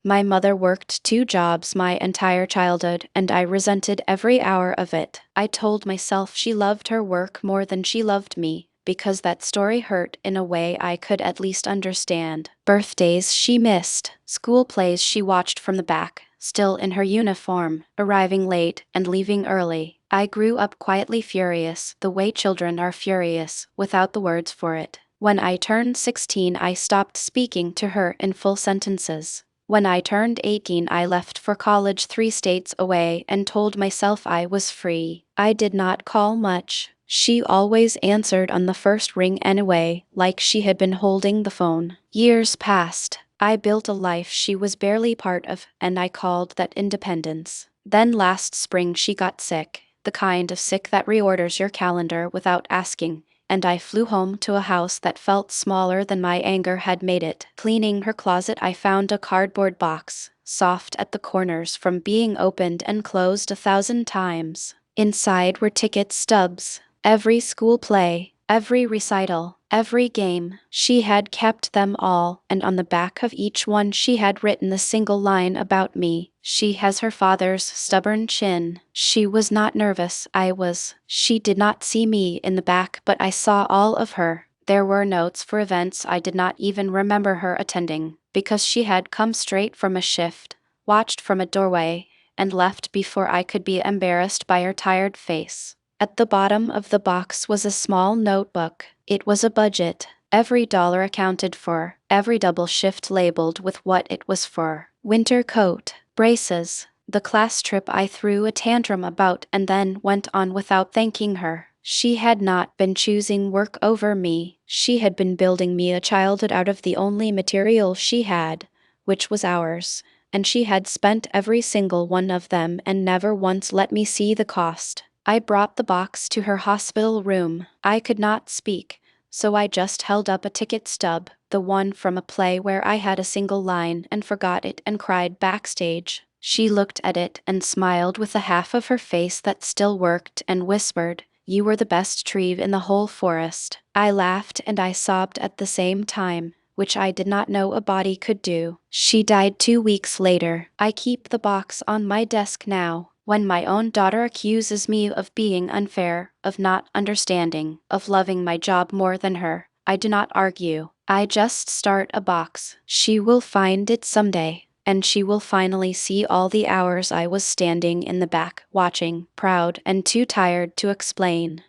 My mother worked 2 jobs my entire childhood, and I resented every hour of it. I told myself she loved her work more than she loved me, because that story hurt in a way I could at least understand. Birthdays she missed, school plays she watched from the back, still in her uniform, arriving late and leaving early. I grew up quietly furious, the way children are furious, without the words for it. When I turned 16, I stopped speaking to her in full sentences. When I turned 18, I left for college 3 states away and told myself I was free. I did not call much. She always answered on the first ring anyway, like she had been holding the phone. Years passed. I built a life she was barely part of, and I called that independence. Then last spring she got sick, the kind of sick that reorders your calendar without asking, and I flew home to a house that felt smaller than my anger had made it. Cleaning her closet, I found a cardboard box, soft at the corners from being opened and closed 1,000 times. Inside were ticket stubs. Every school play, every recital, every game. She had kept them all, and on the back of each one she had written the single line about me. She has her father's stubborn chin. She was not nervous, I was. She did not see me in the back, but I saw all of her. There were notes for events I did not even remember her attending, because she had come straight from a shift, watched from a doorway, and left before I could be embarrassed by her tired face. At the bottom of the box was a small notebook. It was a budget, every dollar accounted for, every double shift labeled with what it was for. Winter coat, braces, the class trip I threw a tantrum about and then went on without thanking her. She had not been choosing work over me. She had been building me a childhood out of the only material she had, which was ours, and she had spent every single one of them and never once let me see the cost. I brought the box to her hospital room. I could not speak, so I just held up a ticket stub, the one from a play where I had a single line and forgot it and cried backstage. She looked at it and smiled with the half of her face that still worked and whispered, "You were the best tree in the whole forest." I laughed and I sobbed at the same time, which I did not know a body could do. She died 2 weeks later. I keep the box on my desk now. When my own daughter accuses me of being unfair, of not understanding, of loving my job more than her, I do not argue. I just start a box. She will find it someday, and she will finally see all the hours I was standing in the back, watching, proud and too tired to explain.